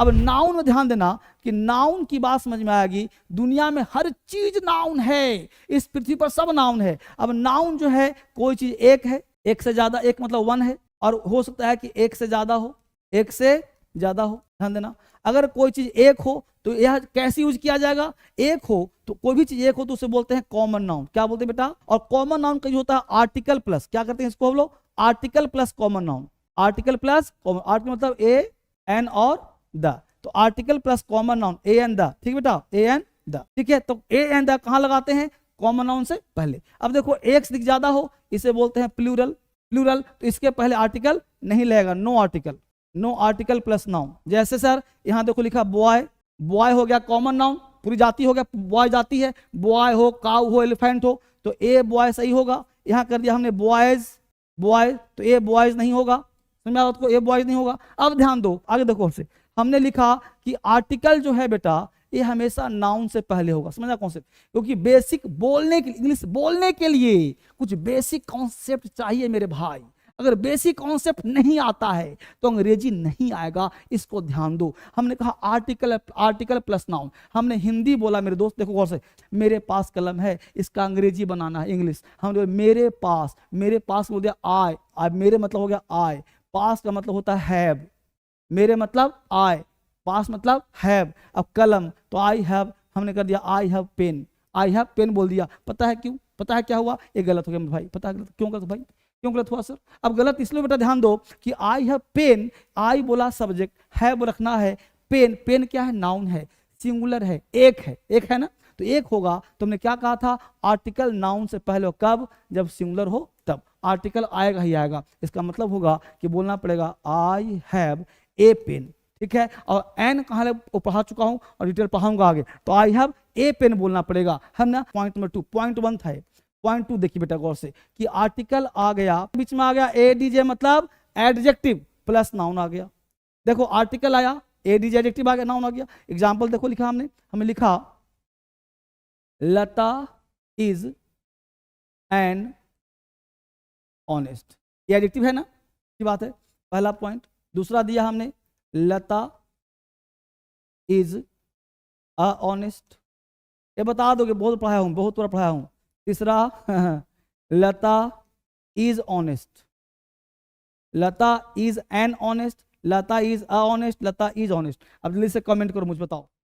अब नाउन में ध्यान देना कि नाउन की बात समझ में आएगी। दुनिया में हर चीज नाउन है, इस पृथ्वी पर सब नाउन है। अब नाउन जो है, कोई चीज एक है, एक से ज्यादा, एक मतलब वन है, और हो सकता है कि एक से ज्यादा हो, एक से ज्यादा हो। ध्यान देना, अगर कोई चीज एक हो तो यह कैसे यूज किया जाएगा? एक हो तो कोई भी चीज एक हो तो उसे बोलते हैं कॉमन नाउन। क्या बोलते हैं बेटा? और कॉमन नाउन का जो होता है आर्टिकल प्लस, क्या करते हैं इसको हम लोग? Article plus common noun. Article plus common, article मतलब ए एन और द, तो article plus common noun a an the. ठीक बेटा, ए एन द। ठीक है, तो ए एन द कहां लगाते हैं? कॉमन नाउन से पहले। अब देखो एक से ज्यादा हो, इसे बोलते हैं प्लूरल। प्लूरल तो इसके पहले आर्टिकल नहीं लगेगा, no article, no article plus noun. जैसे सर यहाँ देखो लिखा बॉय, बॉय हो गया कॉमन नाउन, पूरी जाति हो गया, बॉय जाति है, बॉय हो, काउ हो, एलिफेंट हो, तो ए बॉय सही होगा। यहाँ कर दिया हमने बॉयज, बॉय, तो ए बॉयज नहीं होगा, समझ में आ रहा है? ए बॉयज नहीं होगा। अब ध्यान दो आगे देखो, हमसे हमने लिखा कि आर्टिकल जो है बेटा ये हमेशा नाउन से पहले होगा। समझा कॉन्सेप्ट? क्योंकि बेसिक बोलने के, इंग्लिश बोलने के लिए कुछ बेसिक कॉन्सेप्ट चाहिए मेरे भाई। अगर बेसिक कॉन्सेप्ट नहीं आता है तो अंग्रेजी नहीं आएगा, इसको ध्यान दो। हमने कहा आर्टिकल, आर्टिकल प्लस नाउन। हमने हिंदी बोला मेरे दोस्त, देखो गौर से, मेरे पास कलम है, इसका अंग्रेजी बनाना है इंग्लिश। हमने मेरे पास, मेरे पास बोल दिया आई, अब मेरे मतलब हो गया आई, पास का मतलब होता है हैव, मेरे मतलब आई, पास मतलब हैव। अब कलम तो आई हैव, हमने कर दिया I have pen, I have pen बोल दिया। पता है क्यों? पता है क्या हुआ? ये गलत हो गया भाई। पता है गलत क्यों? गलत भाई क्यों गलत हुआ सर? अब गलत इसलिए बेटा ध्यान दो कि आई हैव पेन, आई बोला सब्जेक्ट, हैव रखना है, पेन, पेन क्या है? नाउन है, सिंगुलर है, एक है, एक है ना, तो एक होगा। तो हमने क्या कहा था? आर्टिकल नाउन से पहले हो, कब? जब सिंगुलर हो तब आर्टिकल आएगा ही आएगा। इसका मतलब होगा कि बोलना पड़ेगा आई हैव ए पेन। ठीक है, और एन कहाँ पढ़ा चुका हूं और डिटेल पढ़ाऊंगा आगे, तो आई हैव ए पेन बोलना पड़ेगा। हम ना पॉइंट नंबर 2, पॉइंट 1 था, पॉइंट 2 देखिए बेटा गौर से कि आर्टिकल आ गया, बीच में आ गया एडीजे मतलब एडजेक्टिव प्लस नाउन आ गया। देखो आर्टिकल आया, एडीजे एडजेक्टिव आ गया, नाउन आ गया। एग्जांपल देखो लिखा हमने, हमें लिखा लता इज एन ऑनेस्ट, ये एडजेक्टिव है ना, की बात है, पहला पॉइंट। दूसरा दिया हमने लता इज अ ऑनेस्ट, ये बता दोगे, बहुत पढ़ाया हूं, बहुत पढ़ाया हूं। तीसरा Lata is honest, Lata is an honest, Lata is a honest, Lata is honest. अब जल्दी से कमेंट करो, मुझे बताओ।